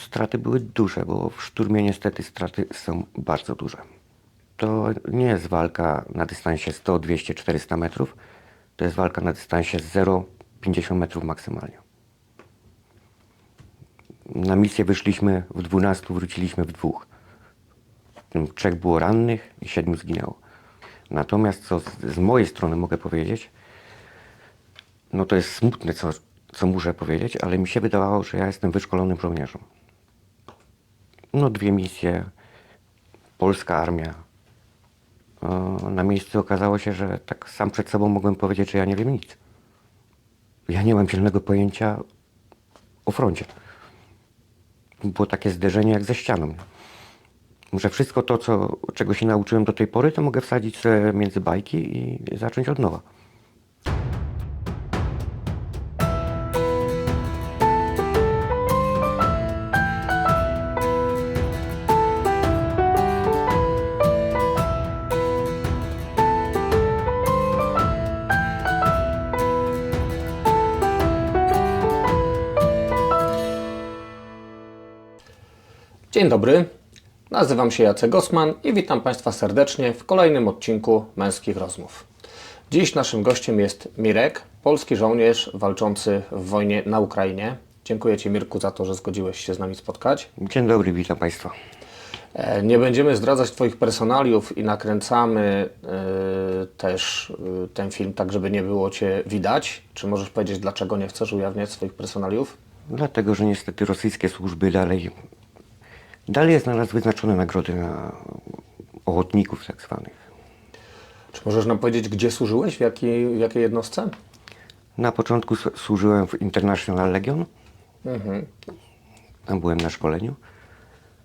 straty były duże, bo w szturmie niestety straty są bardzo duże. To nie jest walka na dystansie 100, 200, 400 metrów. To jest walka na dystansie 0,50 metrów maksymalnie. Na misję wyszliśmy w 12, wróciliśmy w 2. W tym 3 było rannych i 7 zginęło. Natomiast co z mojej strony mogę powiedzieć, no to jest smutne, co muszę powiedzieć, ale mi się wydawało, że ja jestem wyszkolonym żołnierzem. No 2 misje, polska armia. Na miejscu okazało się, że tak sam przed sobą mogłem powiedzieć, że ja nie wiem nic. Ja nie mam zielonego pojęcia o froncie. Było takie zderzenie jak ze ścianą. Że wszystko to, czego się nauczyłem do tej pory, to mogę wsadzić sobie między bajki i zacząć od nowa. Dzień dobry, nazywam się Jacek Osman i witam Państwa serdecznie w kolejnym odcinku Męskich Rozmów. Dziś naszym gościem jest Mirek, polski żołnierz walczący w wojnie na Ukrainie. Dziękuję Ci, Mirku, za to, że zgodziłeś się z nami spotkać. Dzień dobry, witam Państwa. Nie będziemy zdradzać Twoich personaliów i nakręcamy też ten film tak, żeby nie było Cię widać. Czy możesz powiedzieć, dlaczego nie chcesz ujawniać swoich personaliów? Dlatego, że niestety rosyjskie służby dalej jest na nas wyznaczone nagrody na ochotników tak zwanych. Czy możesz nam powiedzieć, gdzie służyłeś, w jakiej jednostce? Na początku służyłem w International Legion. Tam byłem na szkoleniu.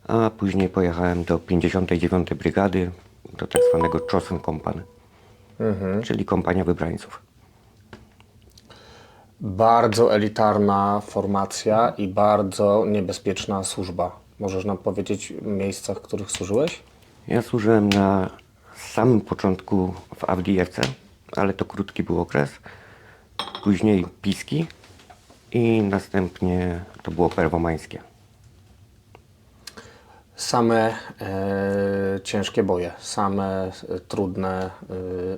A później pojechałem do 59. Brygady, do tak zwanego Chosen Company, czyli kompania wybrańców. Bardzo elitarna formacja i bardzo niebezpieczna służba. Możesz nam powiedzieć miejscach, w których służyłeś? Ja służyłem na samym początku w Awdijewce, ale to krótki był okres. Później Piski i następnie to było Perwomańskie. Same ciężkie boje, same trudne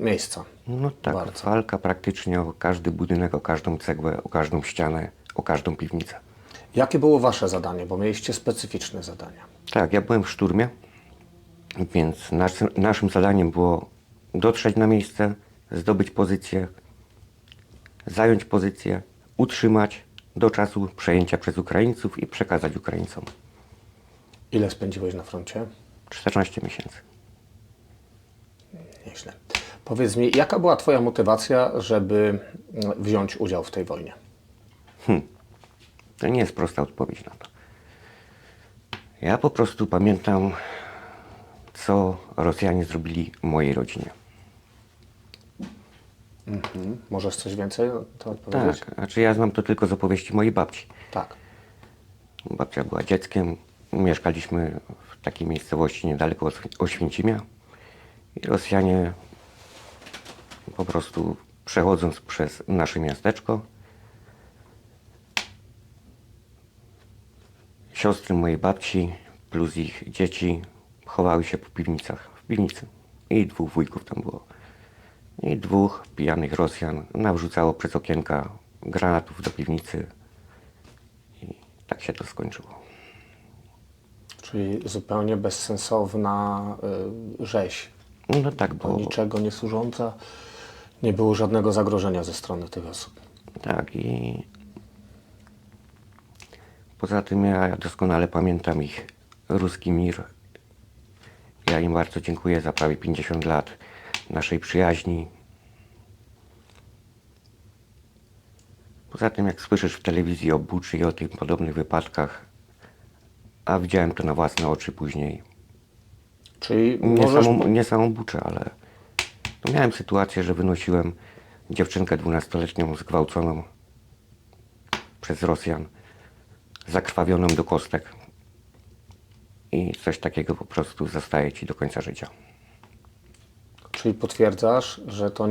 miejsca. No tak, Bardzo. walka praktycznie o każdy budynek, o każdą cegłę, o każdą ścianę, o każdą piwnicę. Jakie było Wasze zadanie? Bo mieliście specyficzne zadania. Tak, ja byłem w szturmie, więc naszym zadaniem było dotrzeć na miejsce, zdobyć pozycję, zająć pozycję, utrzymać do czasu przejęcia przez Ukraińców i przekazać Ukraińcom. Ile spędziłeś na froncie? 14 miesięcy. Nieźle. Powiedz mi, jaka była Twoja motywacja, żeby wziąć udział w tej wojnie? To nie jest prosta odpowiedź na to. Ja po prostu pamiętam, co Rosjanie zrobili mojej rodzinie. Możesz coś więcej na to odpowiedzieć? Tak, znaczy ja znam to tylko z opowieści mojej babci. Tak. Babcia była dzieckiem, mieszkaliśmy w takiej miejscowości niedaleko Oświęcimia i Rosjanie po prostu przechodząc przez nasze miasteczko, siostry mojej babci plus ich dzieci chowały się po piwnicach, w piwnicy. I 2 wujków tam było. I 2 pijanych Rosjan nawrzucało przez okienka granatów do piwnicy i tak się to skończyło. Czyli zupełnie bezsensowna rzeź. No tak, Do bo niczego nie służąca. Nie było żadnego zagrożenia ze strony tych osób. tak i poza tym ja doskonale pamiętam ich ruski mir. Ja im bardzo dziękuję za prawie 50 lat naszej przyjaźni. Poza tym jak słyszysz w telewizji o Buczy i o tych podobnych wypadkach, a widziałem to na własne oczy później. Czyli Nie samą Buczę, ale to miałem sytuację, że wynosiłem dziewczynkę 12-letnią zgwałconą przez Rosjan, zakrwawioną do kostek. I coś takiego po prostu zostaje ci do końca życia. Czyli potwierdzasz, że to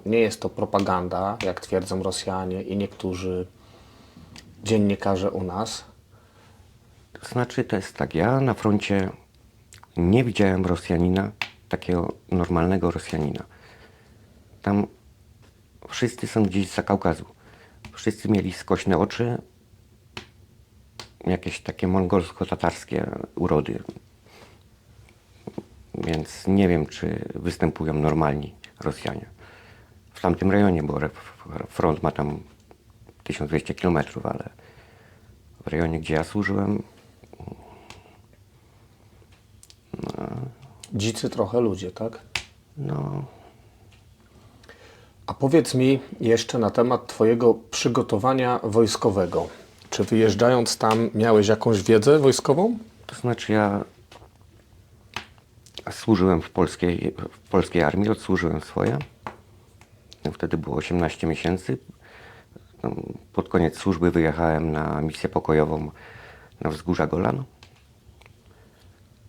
nie jest to propaganda, jak twierdzą Rosjanie i niektórzy dziennikarze u nas, To znaczy, to jest tak, ja na froncie nie widziałem Rosjanina, takiego normalnego Rosjanina. Tam wszyscy są gdzieś z Kaukazu. Wszyscy mieli skośne oczy, jakieś takie mongolsko-tatarskie urody. Więc nie wiem, czy występują normalni Rosjanie. W tamtym rejonie, bo front ma tam 1200 km, ale w rejonie, gdzie ja służyłem, Dzicy trochę ludzie, tak? no A powiedz mi jeszcze na temat Twojego przygotowania wojskowego. Czy wyjeżdżając tam miałeś jakąś wiedzę wojskową? to znaczy ja służyłem w polskiej armii, odsłużyłem swoje. Wtedy było 18 miesięcy. Pod koniec służby wyjechałem na misję pokojową na wzgórza Golan,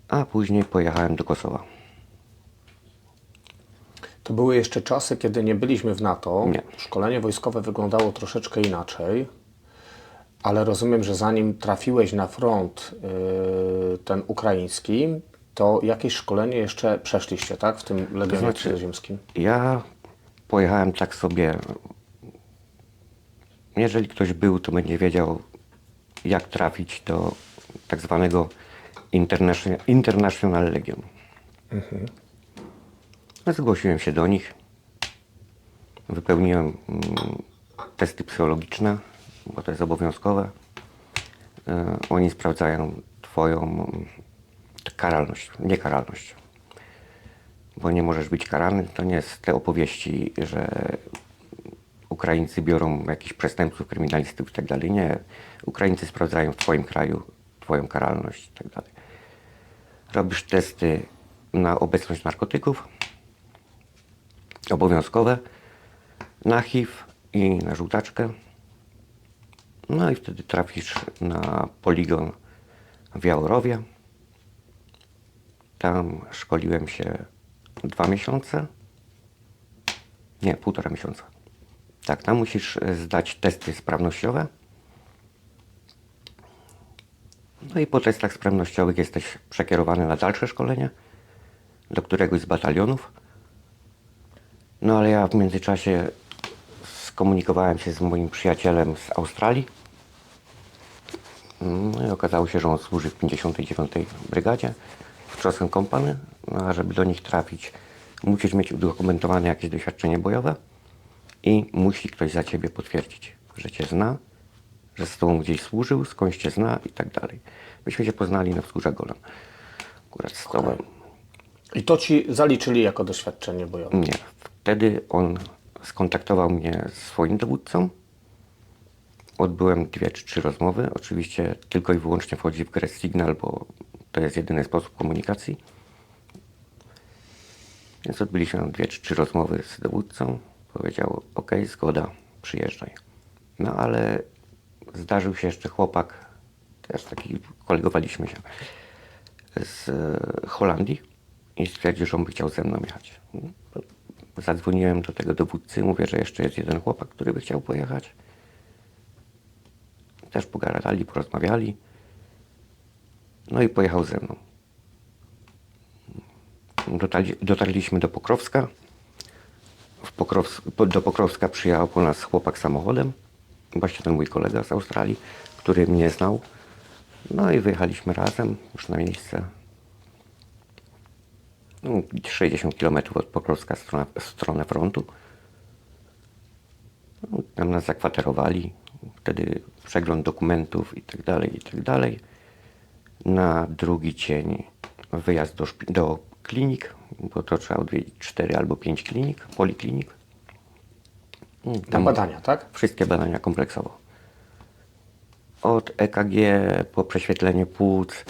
a później pojechałem do Kosowa. To były jeszcze czasy, kiedy nie byliśmy w NATO. Nie. Szkolenie wojskowe wyglądało troszeczkę inaczej, ale rozumiem, że zanim trafiłeś na front ten ukraiński, to jakieś szkolenie jeszcze przeszliście, tak? W tym Legionie znaczy- Cudzoziemskim. Ja pojechałem tak sobie, jeżeli ktoś był, to będzie wiedział, jak trafić do tak zwanego International Legion. Zgłosiłem się do nich, wypełniłem testy psychologiczne, bo to jest obowiązkowe. Oni sprawdzają twoją karalność, niekaralność. Bo nie możesz być karany. To nie jest te opowieści, że Ukraińcy biorą jakichś przestępców, kryminalistów i tak dalej. Nie. Ukraińcy sprawdzają w twoim kraju twoją karalność i tak dalej. Robisz testy na obecność narkotyków, obowiązkowe, na HIV i na żółtaczkę. No i wtedy trafisz na poligon w Jałorowie. Tam szkoliłem się 2 miesiące. Nie, 1,5 miesiąca. Tak, tam musisz zdać testy sprawnościowe. No i po testach sprawnościowych jesteś przekierowany na dalsze szkolenie do któregoś z batalionów. No ale ja w międzyczasie skomunikowałem się z moim przyjacielem z Australii. No i okazało się, że on służy w 59. Brygadzie w Chosen Company. No, a żeby do nich trafić, musisz mieć udokumentowane jakieś doświadczenie bojowe i musi ktoś za ciebie potwierdzić, że cię zna, że z tobą gdzieś służył, skądś cię zna i tak dalej. Myśmy się poznali na wzgórza Golan. Akurat z tobą. I to Ci zaliczyli jako doświadczenie bojowe. Nie. Wtedy on skontaktował mnie z swoim dowódcą. Odbyłem 2 czy 3 rozmowy. Oczywiście tylko i wyłącznie wchodzi w grę Signal, bo to jest jedyny sposób komunikacji. Więc odbyliśmy 2 czy 3 rozmowy z dowódcą. Powiedział, ok, zgoda, przyjeżdżaj. No ale zdarzył się jeszcze chłopak, też taki, kolegowaliśmy się, z Holandii i stwierdził, że on by chciał ze mną jechać. Zadzwoniłem do tego dowódcy, mówię, że jeszcze jest jeden chłopak, który by chciał pojechać. Też pogadali, porozmawiali. No i pojechał ze mną. Dotarliśmy do Pokrowska. Do Pokrowska przyjechał po nas chłopak samochodem. Właśnie ten mój kolega z Australii, który mnie znał. No i wyjechaliśmy razem już na miejsce. 60 km od Pokrowska w stronę frontu. Tam nas zakwaterowali. Wtedy przegląd dokumentów i tak dalej, i tak dalej. Na drugi dzień wyjazd do klinik, bo to trzeba odwiedzić 4 albo 5 klinik, poliklinik. Na badania, tak? Wszystkie badania kompleksowo. Od EKG po prześwietlenie płuc,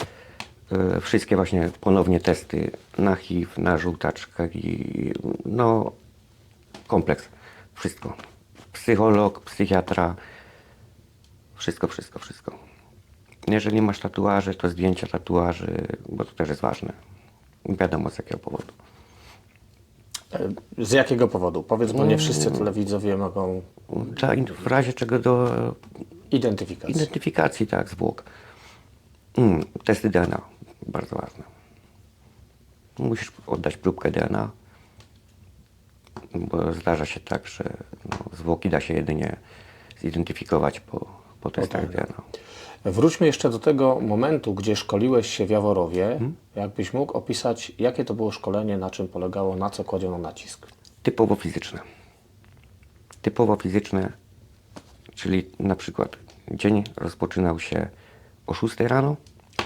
wszystkie właśnie ponownie testy na HIV, na żółtaczkę i no kompleks. Wszystko. Psycholog, psychiatra, wszystko. Jeżeli masz tatuaże, to zdjęcia tatuaży, bo to też jest ważne. Wiadomo z jakiego powodu. Z jakiego powodu? Powiedz, bo nie wszyscy telewidzowie mogą W razie czego do identyfikacji. identyfikacji, tak, zwłok. Testy DNA, bardzo ważne. Musisz oddać próbkę DNA, bo zdarza się tak, że zwłoki da się jedynie zidentyfikować po testach DNA. Wróćmy jeszcze do tego momentu, gdzie szkoliłeś się w Jaworowie. Jakbyś mógł opisać, jakie to było szkolenie, na czym polegało, na co kładziono nacisk? Typowo fizyczne. Typowo fizyczne, czyli na przykład dzień rozpoczynał się o 6 rano.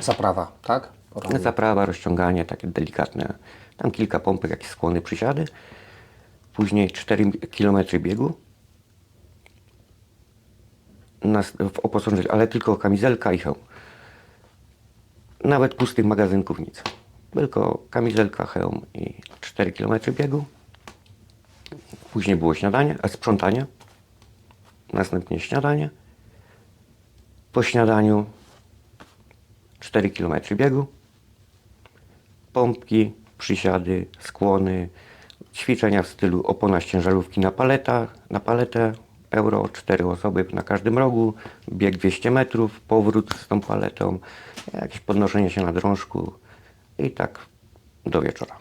Zaprawa, tak? Poranna. Zaprawa, rozciąganie, takie delikatne. Tam kilka pompek, jakieś skłony, przysiady. Później 4 km biegu. W oporządzeniu, ale tylko kamizelka i hełm. Nawet pustych magazynków nic. Tylko kamizelka, hełm i 4 km biegu. Później było śniadanie, sprzątanie. Następnie śniadanie. Po śniadaniu 4 km biegu. Pompki, przysiady, skłony, ćwiczenia w stylu opona z ciężarówki na paletę, euro, 4 osoby na każdym rogu, bieg 200 metrów, powrót z tą paletą, jakieś podnoszenie się na drążku i tak do wieczora.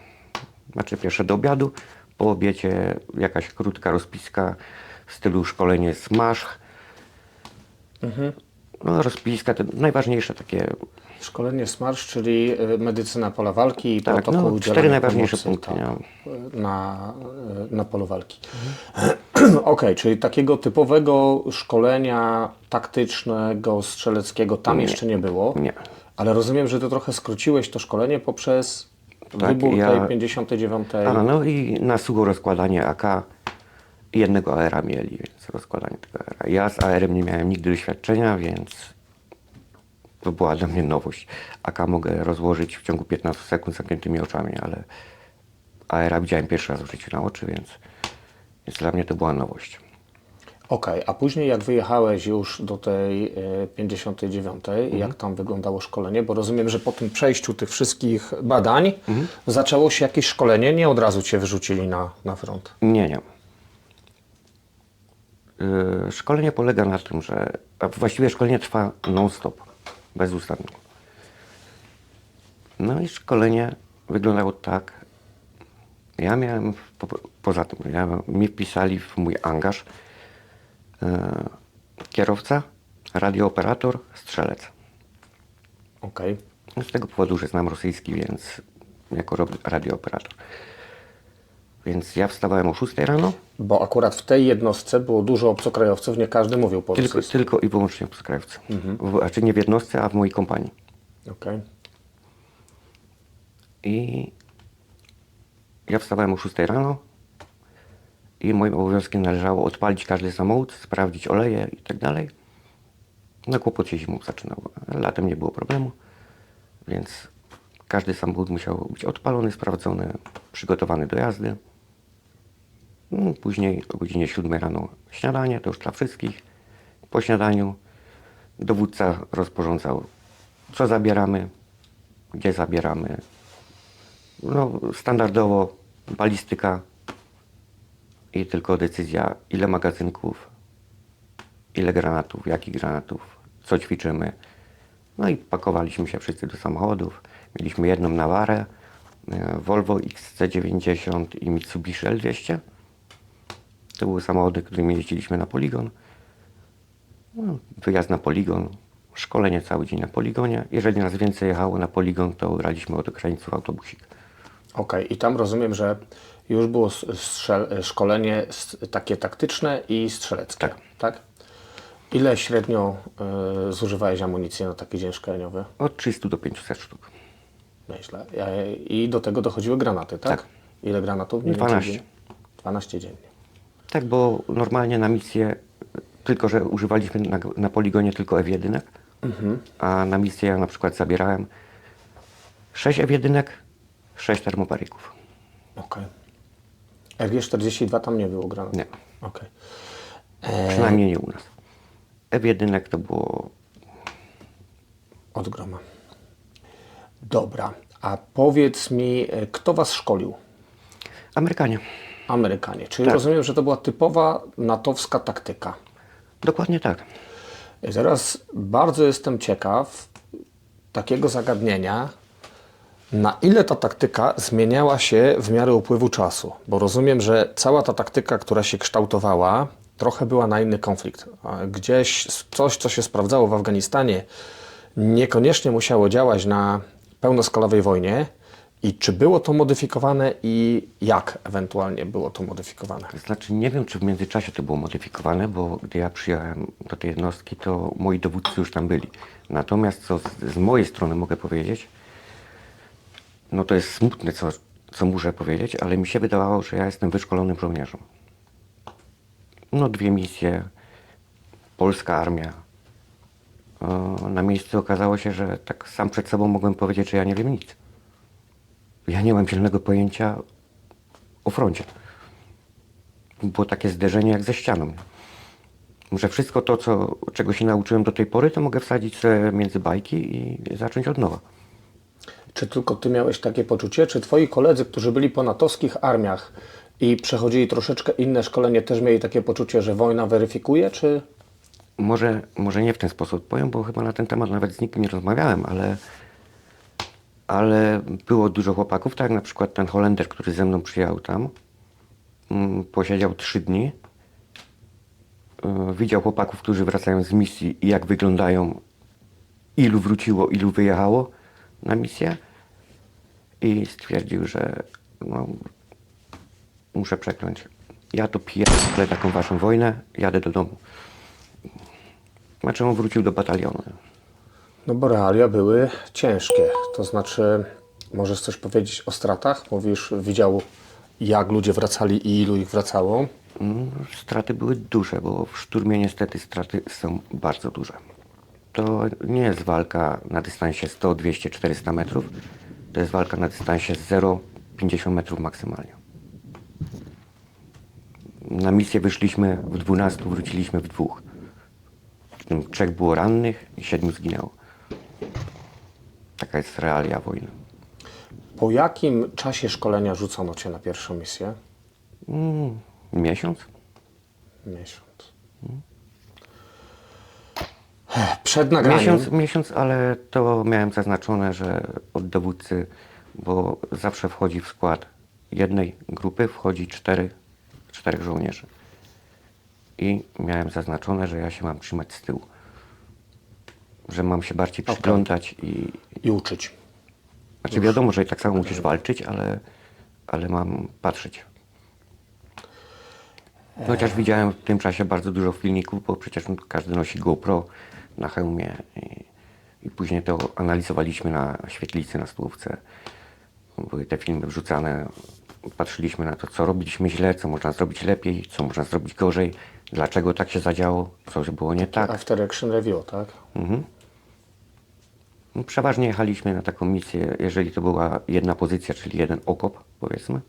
Znaczy pierwsze do obiadu, po obiedzie jakaś krótka rozpiska w stylu szkolenie SMASH. No, rozpiska, to najważniejsze takie. Szkolenie SMARSZ, czyli medycyna pola walki i Tak, protokół no, 4 udzielania najważniejsze pomocy, punkty. tak, Nie? na polu walki. Okej, czyli takiego typowego szkolenia taktycznego, strzeleckiego tam jeszcze nie było. Nie. Ale rozumiem, że ty trochę skróciłeś to szkolenie poprzez Tak, wybór ja- tej 59. No i na sucho rozkładanie AK i jednego AR-a mieli, więc rozkładanie tego AR-a. Ja z AR-em nie miałem nigdy doświadczenia, więc to była dla mnie nowość. AK mogę rozłożyć w ciągu 15 sekund z zamkniętymi oczami, ale AR-a widziałem pierwszy raz w życiu na oczy, więc dla mnie to była nowość. Okej, a później jak wyjechałeś już do tej 59, jak tam wyglądało szkolenie? Bo rozumiem, że po tym przejściu tych wszystkich badań zaczęło się jakieś szkolenie, nie od razu Cię wyrzucili na front. Nie. Szkolenie polega na tym, że właściwie szkolenie trwa non-stop, bezustannie. No i szkolenie wyglądało tak. Ja miałem, poza tym, mi wpisali w mój angaż kierowca, radiooperator, strzelec. Okej. Z tego powodu, że znam rosyjski, więc jako radiooperator. Więc ja wstawałem o 6 rano, Bo akurat w tej jednostce było dużo obcokrajowców, nie każdy mówił po rosyjsku. tylko i wyłącznie obcokrajowcy. Znaczy nie w jednostce, a w mojej kompanii. Okej. I ja wstawałem o 6 rano i moim obowiązkiem należało odpalić każdy samochód, sprawdzić oleje i tak dalej. No kłopot się zimą zaczynał. Latem nie było problemu, więc każdy samochód musiał być odpalony, sprawdzony, przygotowany do jazdy. No, później o godzinie 7 rano śniadanie, to już dla wszystkich. Po śniadaniu dowódca rozporządzał, co zabieramy, gdzie zabieramy. No, standardowo balistyka i tylko decyzja, ile magazynków, ile granatów, jakich granatów, co ćwiczymy. No i pakowaliśmy się wszyscy do samochodów. Mieliśmy jedną Navarę, Volvo XC90 i Mitsubishi L200. To były samochody, którymi jeździliśmy na poligon. No, wyjazd na poligon, szkolenie cały dzień na poligonie. Jeżeli nas więcej jechało na poligon, to graliśmy od Ukraińców autobusik. Okej, i tam rozumiem, że już było szkolenie takie taktyczne i strzeleckie. Tak? Ile średnio zużywałeś amunicji na taki dzień szkoleniowy? Od 300 do 500 sztuk. Nieźle. I do tego dochodziły granaty, tak? Tak. Ile granatów? Mniej więcej 12. dziennie? 12 dziennie. Tak, bo normalnie na misję, tylko że używaliśmy na poligonie tylko F1, a na misję ja na przykład zabierałem 6 F1, 6 termobaryków. Okej. RG-42 tam nie było granatu? Nie, Okej. przynajmniej nie u nas. F1 to było... Od groma. Dobra. A powiedz mi, kto Was szkolił? Amerykanie. Amerykanie. Czyli Tak. rozumiem, że to była typowa natowska taktyka. Dokładnie tak. Teraz bardzo jestem ciekaw, takiego zagadnienia, na ile ta taktyka zmieniała się w miarę upływu czasu? Bo rozumiem, że cała ta taktyka, która się kształtowała, trochę była na inny konflikt. A gdzieś coś, co się sprawdzało w Afganistanie, niekoniecznie musiało działać na pełnoskalowej wojnie. I czy było to modyfikowane i jak ewentualnie było to modyfikowane? Znaczy nie wiem, czy w międzyczasie to było modyfikowane, bo gdy ja przyjechałem do tej jednostki, to moi dowódcy już tam byli. Natomiast co z mojej strony mogę powiedzieć, no to jest smutne, co muszę powiedzieć, ale mi się wydawało, że ja jestem wyszkolonym żołnierzem. No 2 misje, polska armia. Na miejscu okazało się, że tak sam przed sobą mogłem powiedzieć, że ja nie wiem nic. Ja nie mam zielonego pojęcia o froncie. Było takie zderzenie jak ze ścianą. Że wszystko to, czego się nauczyłem do tej pory, to mogę wsadzić sobie między bajki i zacząć od nowa. Czy tylko ty miałeś takie poczucie, czy twoi koledzy, którzy byli po natowskich armiach i przechodzili troszeczkę inne szkolenie, też mieli takie poczucie, że wojna weryfikuje, czy... Może nie w ten sposób powiem, bo chyba na ten temat nawet z nikim nie rozmawiałem, ale było dużo chłopaków, tak jak na przykład ten Holender, który ze mną przyjechał tam, posiedział 3 dni, widział chłopaków, którzy wracają z misji i jak wyglądają, ilu wróciło, ilu wyjechało na misję i stwierdził, że no, muszę przekląć. Ja to pierdolę taką waszą wojnę, jadę do domu. Znaczy on wrócił do batalionu. No bo realia były ciężkie. To znaczy, możesz coś powiedzieć o stratach? Mówisz, widział jak ludzie wracali i ilu ich wracało. Straty były duże, bo w szturmie niestety straty są bardzo duże. To nie jest walka na dystansie 100, 200, 400 metrów. To jest walka na dystansie 0,50 metrów maksymalnie. Na misję wyszliśmy w 12, wróciliśmy w 2. W tym 3 było rannych i 7 zginęło. Taka jest realia wojny. Po jakim czasie szkolenia rzucono cię na pierwszą misję? Miesiąc? Miesiąc. Przed nagraniem. Miesiąc, ale to miałem zaznaczone, że od dowódcy, bo zawsze wchodzi w skład jednej grupy, wchodzi 4 żołnierzy. I miałem zaznaczone, że ja się mam trzymać z tyłu. Że mam się bardziej przyglądać I uczyć. Znaczy wiadomo, że i tak samo musisz walczyć, ale mam patrzeć. Chociaż widziałem w tym czasie bardzo dużo filmików, bo przecież każdy nosi GoPro na hełmie i później to analizowaliśmy na świetlicy, na stołówce. Były te filmy wrzucane, patrzyliśmy na to, co robiliśmy źle, co można zrobić lepiej, co można zrobić gorzej, dlaczego tak się zadziało, co było nie tak. After Action Review, tak? Przeważnie jechaliśmy na taką misję, jeżeli to była jedna pozycja, czyli jeden okop, powiedzmy,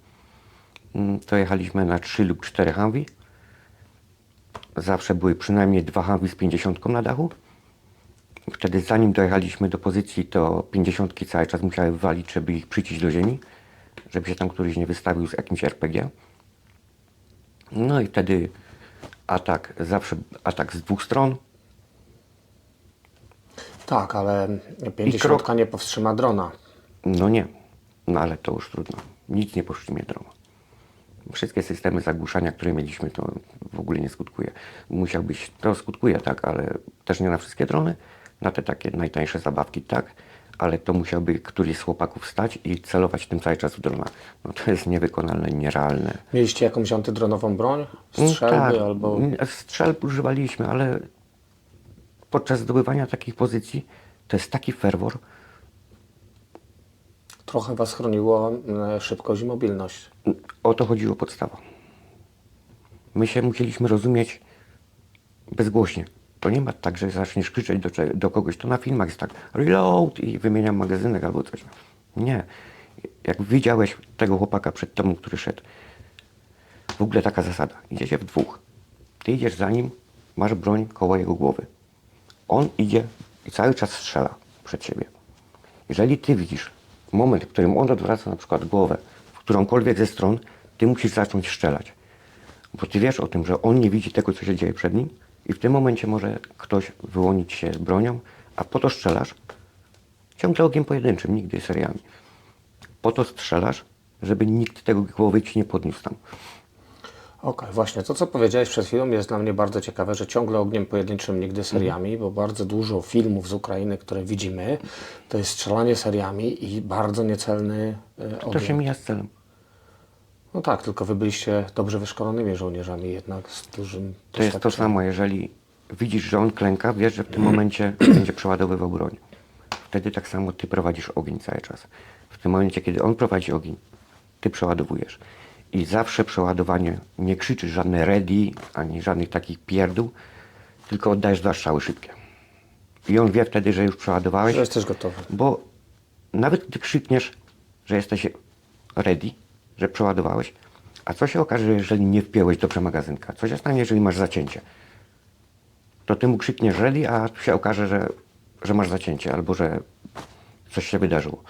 to jechaliśmy na 3 lub 4 Humvee. Zawsze były przynajmniej 2 Humvee z 50 na dachu. Wtedy zanim dojechaliśmy do pozycji, to 50 cały czas musiały walić, żeby ich przyciść do ziemi, żeby się tam któryś nie wystawił z jakimś RPG. No i wtedy zawsze atak z 2 stron. Tak, ale 50 nie powstrzyma drona. No nie, no ale to już trudno. Nic nie powstrzymie drona. Wszystkie systemy zagłuszania, które mieliśmy, to w ogóle nie skutkuje. To skutkuje, tak, ale też nie na wszystkie drony. Na te takie najtańsze zabawki, tak, ale to musiałby któryś z chłopaków stać i celować tym cały czas w drona. No to jest niewykonalne, nierealne. Mieliście jakąś antydronową broń? Strzelby Tak, albo... strzelb używaliśmy, ale podczas zdobywania takich pozycji to jest taki ferwor. Trochę was chroniło szybkość i mobilność. O to chodziło podstawa. My się musieliśmy rozumieć bezgłośnie. To nie ma tak, że zaczniesz krzyczeć do kogoś. To na filmach jest tak, reload i wymieniam magazynek albo coś. Nie. Jak widziałeś tego chłopaka przed tobą, który szedł, w ogóle taka zasada. Idziecie w 2. Ty idziesz za nim, masz broń koło jego głowy. On idzie i cały czas strzela przed siebie. Jeżeli ty widzisz moment, w którym on odwraca na przykład głowę w którąkolwiek ze stron, ty musisz zacząć strzelać. Bo ty wiesz o tym, że on nie widzi tego, co się dzieje przed nim i w tym momencie może ktoś wyłonić się z bronią, a po to strzelasz, Ciągle ogniem pojedynczym, nigdy seriami. Po to strzelasz, żeby nikt tego głowy ci nie podniósł tam. Okej, właśnie to, co powiedziałeś przed chwilą, jest dla mnie bardzo ciekawe, że ciągle ogniem pojedynczym, nigdy seriami, bo bardzo dużo filmów z Ukrainy, które widzimy, to jest strzelanie seriami i bardzo niecelny To ogień. się mija z celem. No tak, tylko wy byliście dobrze wyszkolonymi żołnierzami, jednak z dużym To jest to samo, jeżeli widzisz, że on klęka, wiesz, że w tym momencie będzie przeładowywał broń. Wtedy tak samo ty prowadzisz ogień cały czas. W tym momencie, kiedy on prowadzi ogień, ty przeładowujesz. I zawsze przeładowanie, nie krzyczysz żadne ready, ani żadnych takich pierdół, tylko oddajesz 2 strzały szybkie. I on wie wtedy, że już przeładowałeś, Że jesteś gotowy. bo nawet gdy krzykniesz, że jesteś ready, że przeładowałeś, a co się okaże, jeżeli nie wpiąłeś dobrze magazynka? Co się stanie, jeżeli masz zacięcie? To ty mu krzykniesz ready, a się okaże, że masz zacięcie, albo że coś się wydarzyło.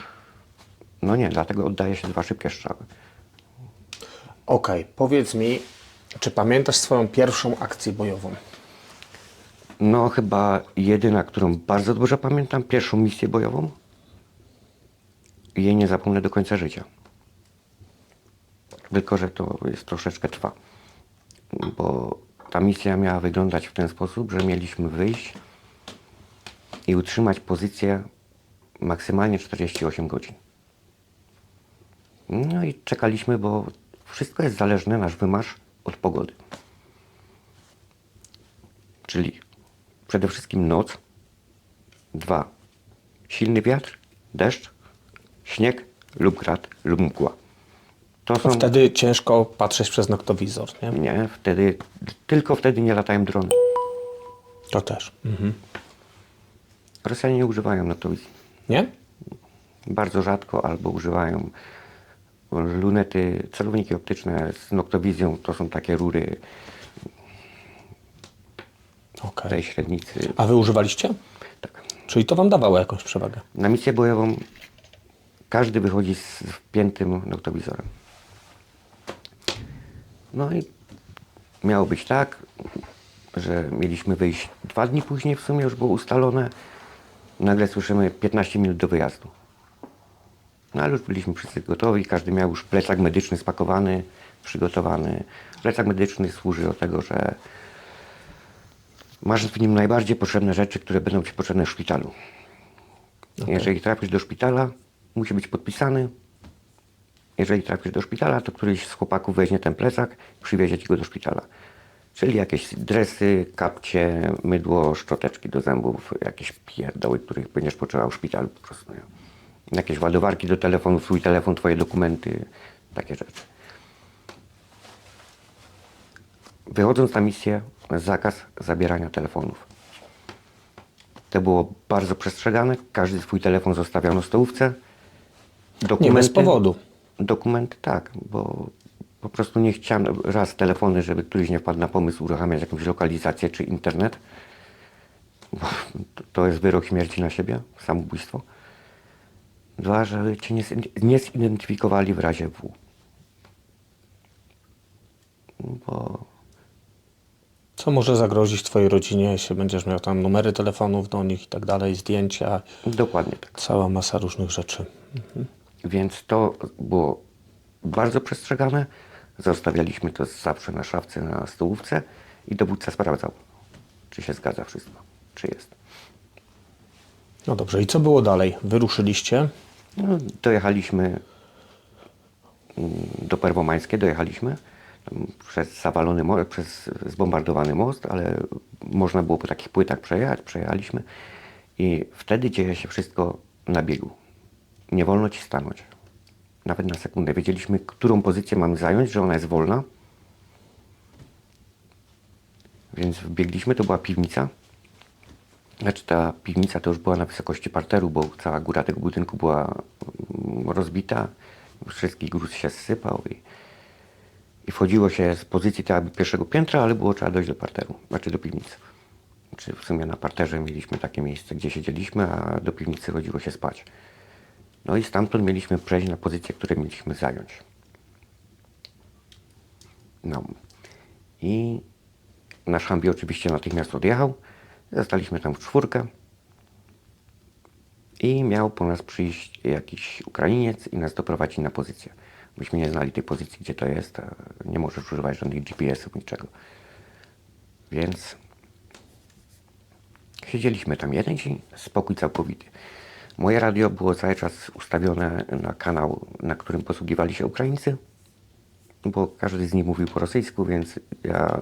No nie, dlatego oddaje się 2 szybkie strzały. Okej, powiedz mi, czy pamiętasz swoją pierwszą akcję bojową? No chyba jedyna, którą bardzo dobrze pamiętam, pierwszą misję bojową. I jej nie zapomnę do końca życia. Tylko że to jest troszeczkę trwa. Bo ta misja miała wyglądać w ten sposób, że mieliśmy wyjść i utrzymać pozycję maksymalnie 48 godzin. No i czekaliśmy, bo wszystko jest zależne, nasz wymarsz, od pogody. Czyli przede wszystkim noc, 2, silny wiatr, deszcz, śnieg lub grad lub mgła. To są... Wtedy ciężko patrzeć przez noktowizor, nie? Nie, tylko wtedy nie latają drony. To też. Rosjanie nie używają noktowizji. Nie? Bardzo rzadko albo używają lunety, celowniki optyczne z noktowizją. To są takie rury Okej. tej średnicy. A wy używaliście? Tak. Czyli to wam dawało jakąś przewagę? Na misję bojową każdy wychodzi z wpiętym noktowizorem. No i miało być tak, że mieliśmy wyjść 2 dni później, w sumie już było ustalone. Nagle słyszymy 15 minut do wyjazdu. No ale już byliśmy wszyscy gotowi, każdy miał już plecak medyczny spakowany, przygotowany. Plecak medyczny służy do tego, że masz w nim najbardziej potrzebne rzeczy, które będą ci potrzebne w szpitalu. Jeżeli trafisz do szpitala, musi być podpisany. Jeżeli trafisz do szpitala, to któryś z chłopaków weźmie ten plecak i przywiezie ci go do szpitala. Czyli jakieś dresy, kapcie, mydło, szczoteczki do zębów, jakieś pierdoły, których będziesz potrzebował w szpitalu po prostu. Nie? Jakieś ładowarki do telefonu, swój telefon, twoje dokumenty, takie rzeczy. Wychodząc na misję, zakaz zabierania telefonów. To było bardzo przestrzegane. Każdy swój telefon zostawiał na stołówce. Nie bez powodu. Dokumenty tak, bo po prostu nie chciano raz telefony, żeby któryś nie wpadł na pomysł uruchamiać jakąś lokalizację czy internet. Bo to jest wyrok śmierci na siebie, samobójstwo. 2, żeby cię nie zidentyfikowali w razie W. Bo Co może zagrozić twojej rodzinie, jeśli będziesz miał tam numery telefonów do nich i tak dalej, zdjęcia, dokładnie tak. cała masa różnych rzeczy. Więc to było bardzo przestrzegane. Zostawialiśmy to zawsze na szafce, na stołówce i dowódca sprawdzał, czy się zgadza wszystko, czy jest. No dobrze, i co było dalej? Wyruszyliście? No, dojechaliśmy do Perwomańskie, dojechaliśmy tam przez zawalony most, przez zbombardowany most, ale można było po takich płytach przejechać, przejechaliśmy i wtedy dzieje się wszystko na biegu. Nie wolno ci stanąć. Nawet na sekundę. Wiedzieliśmy, którą pozycję mamy zająć, że ona jest wolna. Więc wbiegliśmy, to była piwnica. Znaczy ta piwnica to już była na wysokości parteru, bo cała góra tego budynku była rozbita. Wszystki gruz się zsypał i wchodziło się z pozycji tak jakby pierwszego piętra, ale było trzeba dojść do parteru, znaczy do piwnicy. Czy w sumie na parterze mieliśmy takie miejsce, gdzie siedzieliśmy, a do piwnicy chodziło się spać. No i stamtąd mieliśmy przejść na pozycję, które mieliśmy zająć. No. I nasz Humvee oczywiście natychmiast odjechał. Zostaliśmy tam w 4. I miał po nas przyjść jakiś Ukrainiec i nas doprowadzić na pozycję. Myśmy nie znali tej pozycji, gdzie to jest, a nie możesz używać żadnych GPS-ów, niczego. Więc siedzieliśmy tam jeden dzień, spokój całkowity. Moje radio było cały czas ustawione na kanał, na którym posługiwali się Ukraińcy, bo każdy z nich mówił po rosyjsku, więc ja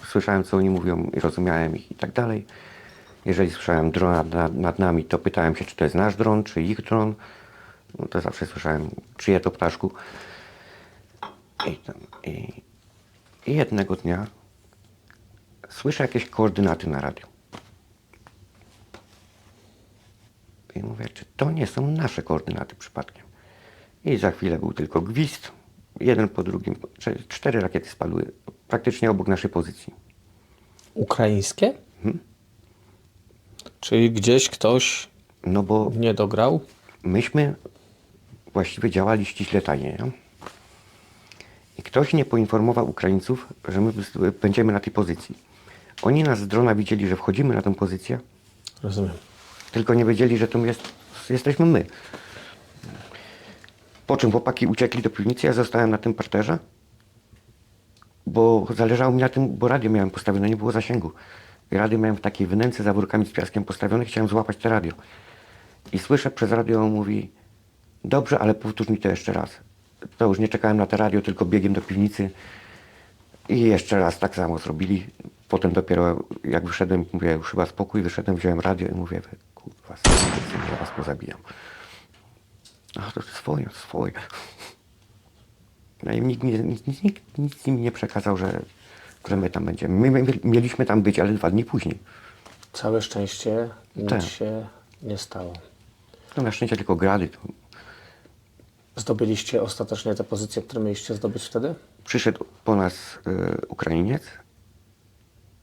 słyszałem, co oni mówią i rozumiałem ich i tak dalej. Jeżeli słyszałem drona nad nami, to pytałem się, czy to jest nasz dron, czy ich dron. No to zawsze słyszałem, czyje to ptaszku. I jednego dnia słyszę jakieś koordynaty na radiu. I mówię, czy to nie są nasze koordynaty przypadkiem. I za chwilę był tylko gwizd, jeden po drugim. 4 rakiety spadły praktycznie obok naszej pozycji. Ukraińskie? Czyli gdzieś ktoś No bo nie dograł? myśmy właściwie działali ściśle tajnie. Nie? I ktoś nie poinformował Ukraińców, że my będziemy na tej pozycji. Oni nas z drona widzieli, że wchodzimy na tę pozycję, Rozumiem. tylko nie wiedzieli, że to jesteśmy my. Po czym chłopaki uciekli do piwnicy, ja zostałem na tym parterze, bo zależało mi na tym, bo radio miałem postawione, nie było zasięgu. I radio miałem w takiej wnęce za workami z piaskiem postawione, chciałem złapać te radio. I słyszę przez radio, on mówi, dobrze, ale powtórz mi to jeszcze raz. To już nie czekałem na te radio, tylko biegiem do piwnicy i jeszcze raz tak samo zrobili. Potem dopiero jak wyszedłem, mówię, już chyba spokój, wyszedłem, wziąłem radio i mówię, kurwa, ja was pozabijam. A to swoje. No i nikt nic mi nie przekazał, że my tam będziemy. My mieliśmy tam być, ale 2 dni później. Całe szczęście nic Tak. się nie stało. No na szczęście tylko grady. To Zdobyliście ostatecznie te pozycje, które mieliście zdobyć wtedy? przyszedł po nas Ukrainiec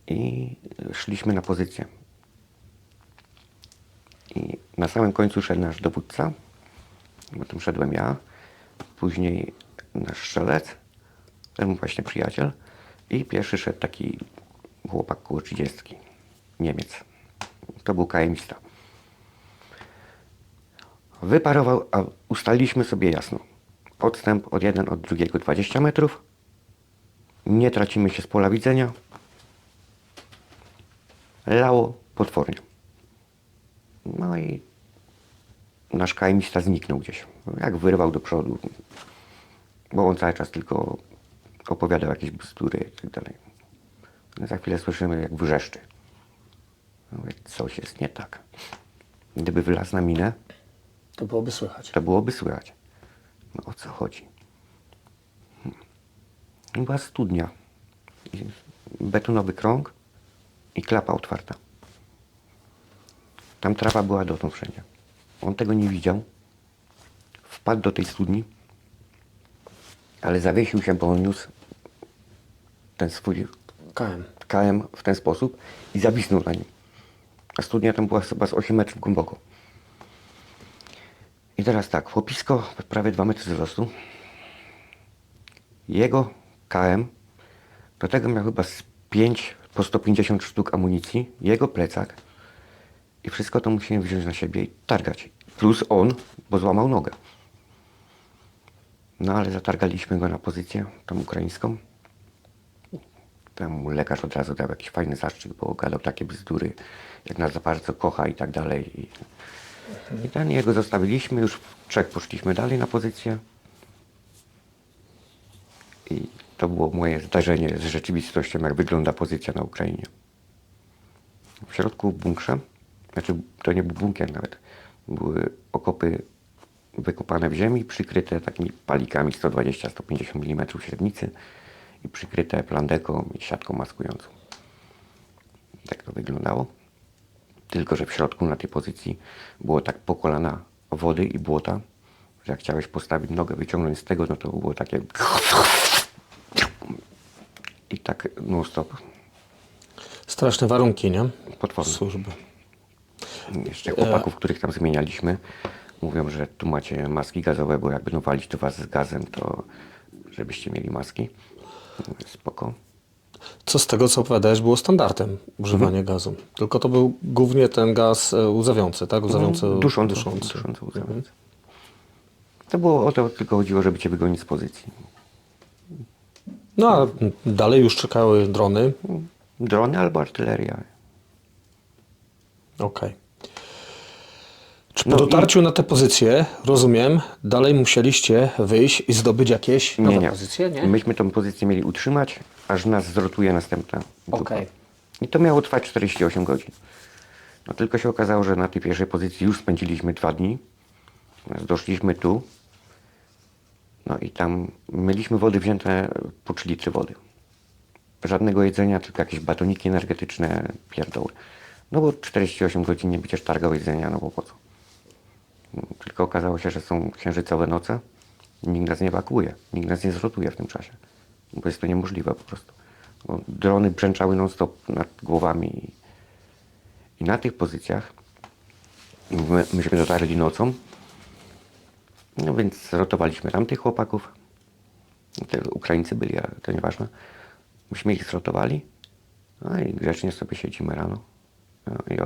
i szliśmy na pozycję. I na samym końcu szedł nasz dowódca, potem szedłem ja, później nasz strzelec, ten właśnie przyjaciel i pierwszy szedł taki chłopak koło 30, Niemiec. To był KM-ista. Wyparował, a ustaliliśmy sobie jasno. Odstęp od jeden od drugiego 20 metrów. Nie tracimy się z pola widzenia. Lało potwornie. No i nasz KM-ista zniknął gdzieś. Jak wyrwał do przodu. Bo on cały czas tylko opowiadał jakieś bzdury i tak dalej. Za chwilę słyszymy, jak wrzeszczy. Mówię, coś jest nie tak. Gdyby wylazł na minę, To byłoby słychać. to byłoby słychać. No o co chodzi? Była studnia. I betonowy krąg i klapa otwarta. Tam trawa była dotąd wszędzie. On tego nie widział. Wpadł do tej studni, ale zawiesił się, bo on niósł ten swój KM. KM w ten sposób i zawisnął na nim. A studnia tam była chyba z 8 metrów głęboko. I teraz tak, chłopisko prawie 2 metry wzrostu. Jego KM, do tego miał chyba z 5 po 150 sztuk amunicji, jego plecak i wszystko to musiałem wziąć na siebie i targać. Plus on, bo złamał nogę. No ale zatargaliśmy go na pozycję, tą ukraińską. Tam mu lekarz od razu dał jakiś fajny zastrzyk, bo gadał takie bzdury, jak nas za bardzo kocha i tak dalej. I ten jego zostawiliśmy, już w 3 poszliśmy dalej na pozycję. I to było moje zdarzenie z rzeczywistością, jak wygląda pozycja na Ukrainie. W środku bunkrze, znaczy to nie był bunkier nawet, były okopy wykopane w ziemi, przykryte takimi palikami 120-150 mm średnicy i przykryte plandeką i siatką maskującą. Tak to wyglądało. Tylko że w środku na tej pozycji było tak po kolana wody i błota, że jak chciałeś postawić nogę, wyciągnąć z tego, no to było takie i tak non stop. Straszne warunki, nie? Potworne. Służby. Jeszcze chłopaków, których tam zmienialiśmy, mówią, że tu macie maski gazowe, bo jak będą walić do was z gazem, to żebyście mieli maski. Mówię, spoko. Co z tego, co opowiadałeś, było standardem używanie gazu. Tylko to był głównie ten gaz łzawiący, tak? Łzawiący, Dusząco łzawiący. To było o to tylko chodziło, żeby cię wygonić z pozycji. No a dalej już czekały drony. Drony albo artyleria. Okej. Czy po dotarciu na tę pozycję, rozumiem, dalej musieliście wyjść i zdobyć jakieś nowe pozycje, nie? Myśmy tą pozycję mieli utrzymać, aż nas zrotuje następna grupa. Okej. I to miało trwać 48 godzin. No tylko się okazało, że na tej pierwszej pozycji już spędziliśmy 2 dni. Doszliśmy tu. No i tam mieliśmy wody wzięte po 3 litry wody. Żadnego jedzenia, tylko jakieś batoniki energetyczne, pierdoły. No bo 48 godzin nie będziesz targał jedzenia, no bo po co? Tylko okazało się, że są księżycowe noce i nikt nas nie ewakuuje, nikt nas nie zrotuje w tym czasie. Bo jest to niemożliwe po prostu. Bo drony brzęczały non-stop nad głowami i na tych pozycjach myśmy dotarli nocą. No więc rotowaliśmy tamtych chłopaków. Te Ukraińcy byli, ale to nieważne. Myśmy ich zrotowali. No i grzecznie sobie siedzimy rano. No i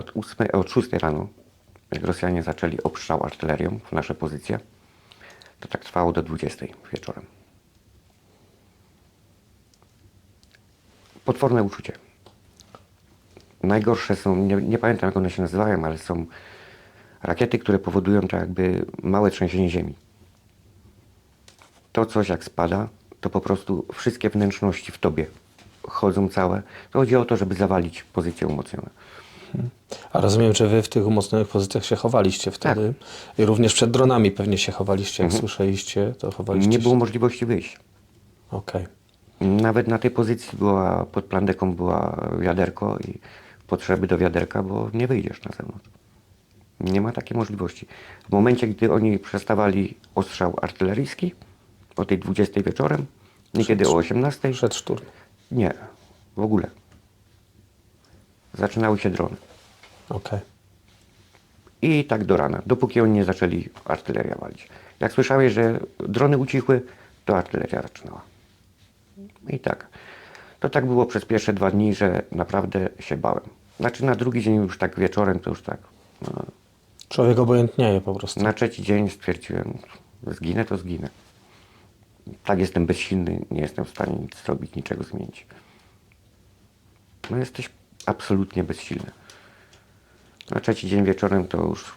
od 6 rano, jak Rosjanie zaczęli obstrzał artylerią w nasze pozycje, to tak trwało do 20 wieczorem. Potworne uczucie. Najgorsze są, nie pamiętam jak one się nazywają, ale są rakiety, które powodują tak jakby małe trzęsienie ziemi. To coś jak spada, to po prostu wszystkie wnętrzności w tobie chodzą całe. To chodzi o to, żeby zawalić pozycje umocnione. A rozumiem, że wy w tych umocnionych pozycjach się chowaliście wtedy. Tak. I również przed dronami pewnie się chowaliście. Jak słyszeliście, to chowaliście Nie się. było możliwości wyjść. Okej. Nawet na tej pozycji pod plandeką była wiaderko i potrzeby do wiaderka, bo nie wyjdziesz na zewnątrz. Nie ma takiej możliwości. W momencie, gdy oni przestawali ostrzał artyleryjski, o tej 20 wieczorem, niekiedy o 18. Przed szturm. Nie, w ogóle. Zaczynały się drony. Okej. I tak do rana, dopóki oni nie zaczęli artyleria walić. Jak słyszałeś, że drony ucichły, to artyleria zaczynała. I tak. To tak było przez pierwsze 2 dni, że naprawdę się bałem. Znaczy na drugi dzień już tak wieczorem, to już tak. No, Człowiek obojętnieje po prostu. na 3. dzień stwierdziłem, zginę to zginę. Tak jestem bezsilny, nie jestem w stanie nic zrobić, niczego zmienić. No jesteś absolutnie bezsilny. Na 3. dzień wieczorem to już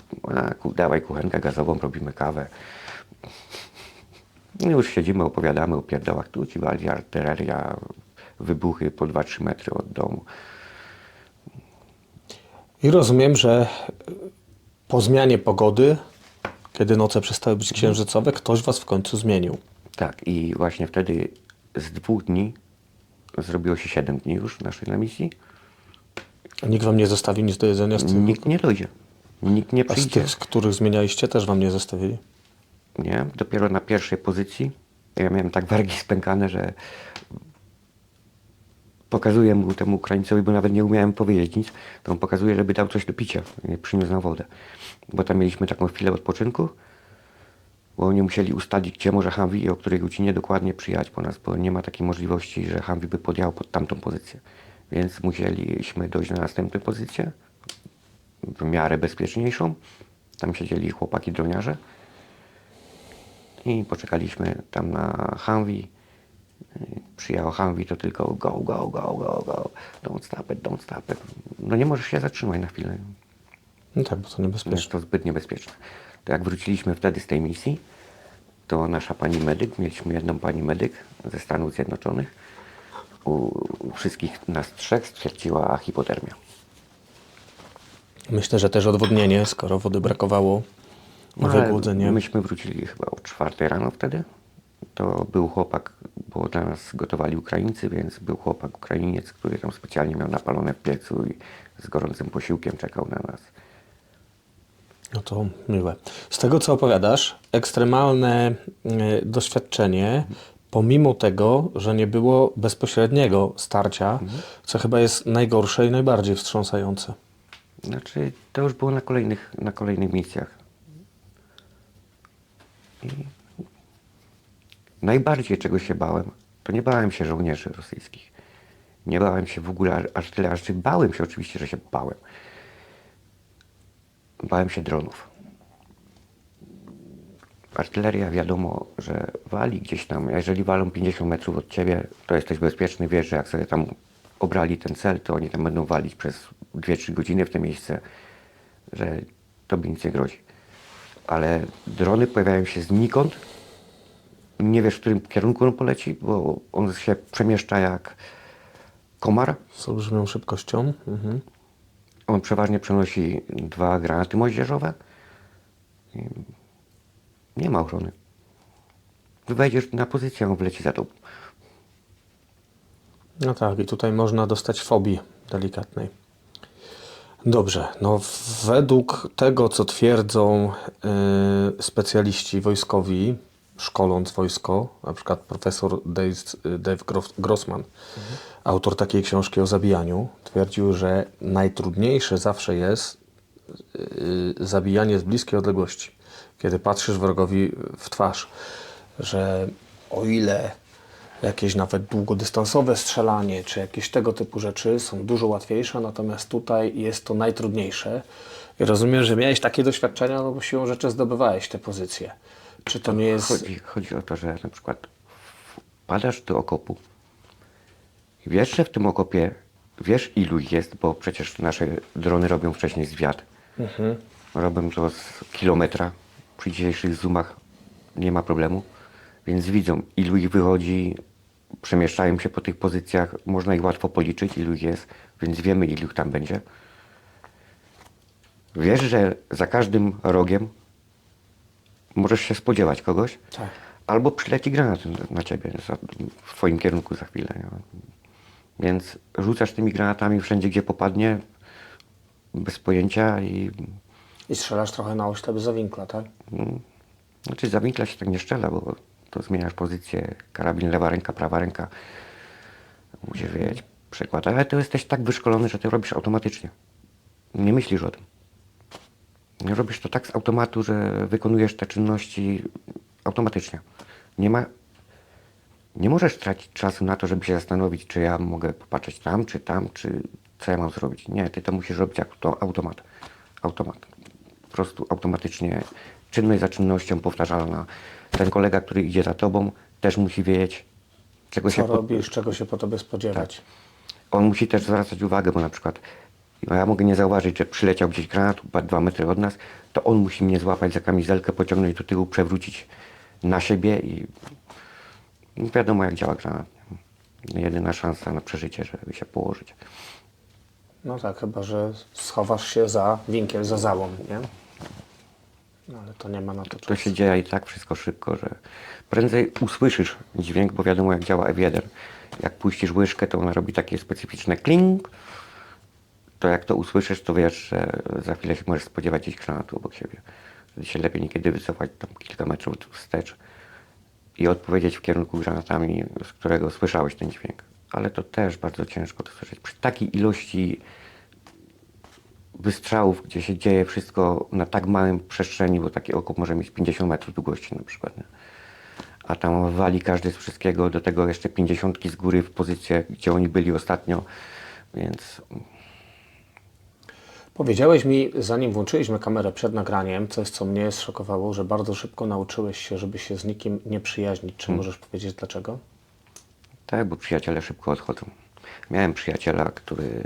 dawaj kuchenkę gazową, robimy kawę. I już siedzimy, opowiadamy o pierdołach. Tu ci wali artyleria, wybuchy po 2-3 metry od domu. I rozumiem, że po zmianie pogody, kiedy noce przestały być księżycowe, ktoś was w końcu zmienił. Tak, i właśnie wtedy z 2 dni zrobiło się 7 dni już naszej na misji. A nikt wam nie zostawił nic do jedzenia z tych, Nikt nie dojdzie. Nikt nie a z przyjdzie. tych, z których zmienialiście, też wam nie zostawili? Nie, dopiero na pierwszej pozycji ja miałem tak wargi spękane, że pokazuję mu temu Ukraińcowi, bo nawet nie umiałem powiedzieć nic, to on pokazuje, żeby dał coś do picia i przyniósł na wodę. Bo tam mieliśmy taką chwilę odpoczynku, bo oni musieli ustalić, gdzie może Humvee i o której godzinie dokładnie przyjechać po nas, bo nie ma takiej możliwości, że Humvee by podjechał pod tamtą pozycję. Więc musieliśmy dojść na następną pozycję, w miarę bezpieczniejszą. Tam siedzieli chłopaki droniarze. I poczekaliśmy tam na Humvee. Przyjechał Humvee, to tylko go, go, go, go, go. Don't stop it, don't stop it. No nie możesz się zatrzymać na chwilę. No tak, bo to niebezpieczne. Jest to zbyt niebezpieczne. To jak wróciliśmy wtedy z tej misji, to nasza pani medyk, mieliśmy jedną pani medyk ze Stanów Zjednoczonych, u wszystkich nas 3 stwierdziła hipotermia. Myślę, że też odwodnienie, skoro wody brakowało, wygłodzenie. Myśmy wrócili chyba o 4 rano wtedy. To był chłopak, bo dla nas gotowali Ukraińcy, więc był chłopak Ukrainiec, który tam specjalnie miał napalone w piecu i z gorącym posiłkiem czekał na nas. No to miłe. Z tego, co opowiadasz, ekstremalne doświadczenie, pomimo tego, że nie było bezpośredniego starcia, co chyba jest najgorsze i najbardziej wstrząsające. Znaczy, to już było na kolejnych misjach. I najbardziej czego się bałem, to nie bałem się żołnierzy rosyjskich. Nie bałem się w ogóle aż tyle, aż bałem się oczywiście, że się bałem. Bałem się dronów. Artyleria wiadomo, że wali gdzieś tam, a jeżeli walą 50 metrów od ciebie, to jesteś bezpieczny, wiesz, że jak sobie tam obrali ten cel, to oni tam będą walić przez 2-3 godziny w to miejsce, że tobie nic nie grozi. Ale drony pojawiają się znikąd, nie wiesz, w którym kierunku on poleci, bo on się przemieszcza jak komar. Z olbrzymią szybkością. On przeważnie przenosi 2 granaty moździerzowe. I nie ma ochrony. Wejdziesz na pozycję, on wleci za tobą. No tak, i tutaj można dostać fobii delikatnej. Dobrze, no według tego, co twierdzą specjaliści wojskowi, szkoląc wojsko, na przykład profesor Dave Grossman, autor takiej książki o zabijaniu, twierdził, że najtrudniejsze zawsze jest zabijanie z bliskiej odległości, kiedy patrzysz wrogowi w twarz, że o ile jakieś nawet długodystansowe strzelanie, czy jakieś tego typu rzeczy są dużo łatwiejsze, natomiast tutaj jest to najtrudniejsze. I rozumiem, że miałeś takie doświadczenia, no bo siłą rzeczy zdobywałeś te pozycje. Czy to nie jest... Chodzi o to, że na przykład wpadasz do okopu i wiesz, że w tym okopie wiesz ilu ich jest, bo przecież nasze drony robią wcześniej zwiat. Robią to z kilometra. Przy dzisiejszych zoomach nie ma problemu. Więc widzą, ilu ich wychodzi, przemieszczają się po tych pozycjach, można ich łatwo policzyć, ilu ich jest, więc wiemy, ilu ich tam będzie. Wiesz, że za każdym rogiem możesz się spodziewać kogoś, Tak. albo przyleci granat na ciebie, w twoim kierunku za chwilę. Nie? Więc rzucasz tymi granatami wszędzie, gdzie popadnie, bez pojęcia i... I strzelasz trochę na oślep zawinkla, tak? Znaczy za winkla się tak nie strzela, bo to zmieniasz pozycję, karabin, lewa ręka, prawa ręka. Musisz wiedzieć przykład, ale ty jesteś tak wyszkolony, że ty robisz automatycznie. Nie myślisz o tym. Robisz to tak z automatu, że wykonujesz te czynności automatycznie. Nie możesz tracić czasu na to, żeby się zastanowić, czy ja mogę popatrzeć tam, czy co ja mam zrobić. Nie, ty to musisz robić jak to automat. Automat. Po prostu automatycznie, czynność za czynnością powtarzalna. Ten kolega, który idzie za tobą, też musi wiedzieć, czego się... Co robisz, czego się po tobie spodziewać. On musi też zwracać uwagę, bo na przykład ja mogę nie zauważyć, że przyleciał gdzieś granat, upadł 2 metry od nas, to on musi mnie złapać za kamizelkę, pociągnąć do tyłu, przewrócić na siebie i wiadomo, jak działa granat. Jedyna szansa na przeżycie, żeby się położyć. No tak, chyba że schowasz się za winkiel, za załom, nie? No, ale to nie ma na to To czasu. się dzieje i tak wszystko szybko, że prędzej usłyszysz dźwięk, bo wiadomo, jak działa ewieder. Jak puścisz łyżkę, to ona robi takie specyficzne kling. To jak to usłyszysz, to wiesz, że za chwilę się możesz spodziewać gdzieś granatu obok siebie. Wtedy się lepiej niekiedy wycofać tam kilka metrów wstecz i odpowiedzieć w kierunku granatami, z którego słyszałeś ten dźwięk. Ale to też bardzo ciężko to słyszeć. Przy takiej ilości wystrzałów, gdzie się dzieje wszystko na tak małym przestrzeni, bo taki okop może mieć 50 metrów długości na przykład. Nie? A tam wali każdy z wszystkiego, do tego jeszcze 50 z góry w pozycję, gdzie oni byli ostatnio, więc... Powiedziałeś mi, zanim włączyliśmy kamerę przed nagraniem, coś, co mnie zszokowało, że bardzo szybko nauczyłeś się, żeby się z nikim nie przyjaźnić. Czy możesz powiedzieć dlaczego? Tak, bo przyjaciele szybko odchodzą. Miałem przyjaciela, który...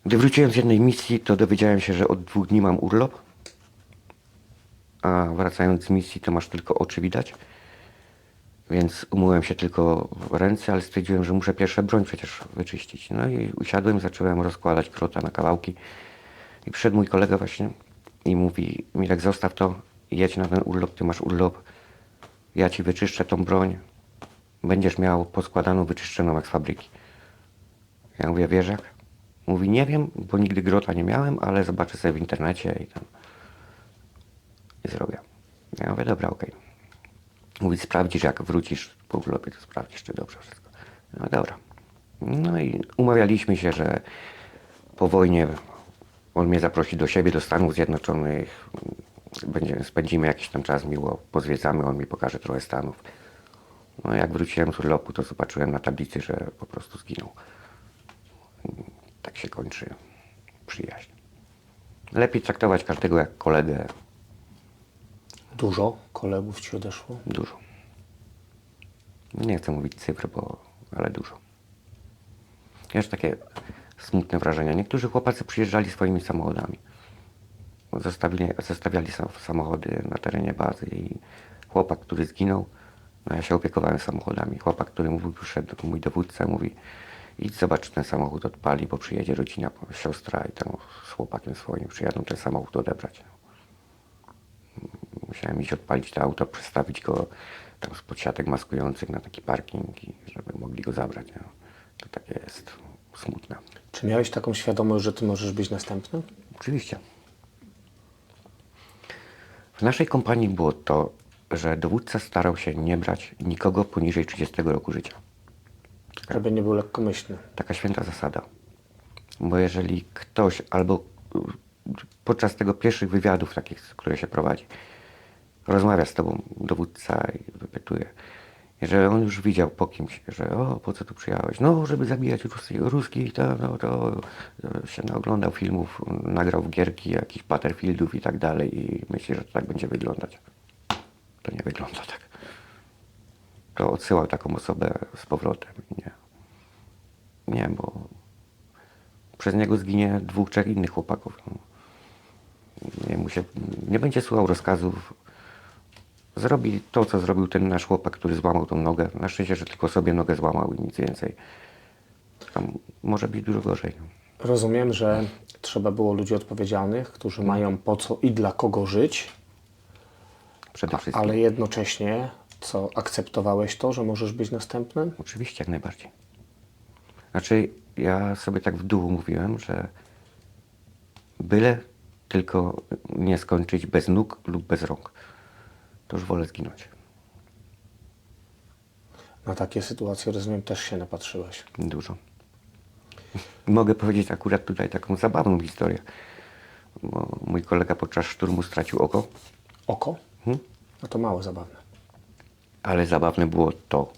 Gdy wróciłem z jednej misji, to dowiedziałem się, że od 2 dni mam urlop, a wracając z misji, to masz tylko oczy widać. Więc umyłem się tylko w ręce, ale stwierdziłem, że muszę pierwsze broń przecież wyczyścić. No i usiadłem, zacząłem rozkładać krota na kawałki. I przyszedł mój kolega właśnie i mówi: Mirek, zostaw to, jedź na ten urlop, ty masz urlop, ja ci wyczyszczę tą broń, będziesz miał poskładaną, wyczyszczoną jak z fabryki. Ja mówię: wiesz jak? Mówi: nie wiem, bo nigdy grota nie miałem, ale zobaczę sobie w internecie i tam i zrobię. Ja mówię: dobra, okej. Mówi: sprawdzisz, jak wrócisz po urlopie, to sprawdzisz, czy dobrze wszystko. No dobra. No i umawialiśmy się, że po wojnie on mnie zaprosi do siebie, do Stanów Zjednoczonych. Spędzimy jakiś tam czas miło, pozwiedzamy, on mi pokaże trochę Stanów. No jak wróciłem z urlopu, to zobaczyłem na tablicy, że po prostu zginął. Tak się kończy przyjaźń. Lepiej traktować każdego jak kolegę. Dużo kolegów ci odeszło? Dużo. Nie chcę mówić cyfr, ale dużo. Wiesz, takie smutne wrażenia. Niektórzy chłopacy przyjeżdżali swoimi samochodami. Zostawiali samochody na terenie bazy i chłopak, który zginął, no ja się opiekowałem samochodami. Chłopak, który mówił, przyszedł mój dowódca, mówi: idź zobacz, czy ten samochód odpali, bo przyjedzie rodzina, siostra i tam z chłopakiem swoim przyjadą ten samochód odebrać. Musiałem iść odpalić to auto, przestawić go tam spod siatek maskujących na taki parking, i żeby mogli go zabrać. Nie? To takie jest smutne. Czy miałeś taką świadomość, że ty możesz być następny? Oczywiście. W naszej kompanii było to, że dowódca starał się nie brać nikogo poniżej 30 roku życia. Żeby nie był lekkomyślny. Taka święta zasada. Bo jeżeli ktoś albo podczas tego pierwszych wywiadów takich, które się prowadzi, rozmawia z tobą dowódca i wypytuje, jeżeli on już widział po kimś, że po co tu przyjechałeś? No, żeby zabijać Ruskich, to się naoglądał filmów, nagrał w gierki jakichś Battlefieldów i tak dalej i myśli, że to tak będzie wyglądać. To nie wygląda tak. To odsyłał taką osobę z powrotem. Nie, bo przez niego zginie 2, 3 innych chłopaków. Nie będzie słuchał rozkazów. Zrobi to, co zrobił ten nasz chłopak, który złamał tą nogę. Na szczęście, że tylko sobie nogę złamał i nic więcej. Tam może być dużo gorzej. Rozumiem, że trzeba było ludzi odpowiedzialnych, którzy mają po co i dla kogo żyć, Przede wszystkim. ale jednocześnie co, akceptowałeś to, że możesz być następnym? Oczywiście, jak najbardziej. Znaczy, ja sobie tak w duchu mówiłem, że byle tylko nie skończyć bez nóg lub bez rąk, to już wolę zginąć. Na takie sytuacje, rozumiem, też się napatrzyłeś. Dużo. Mogę powiedzieć akurat tutaj taką zabawną historię. Bo mój kolega podczas szturmu stracił oko, Oko? No to mało zabawne. ale zabawne było to,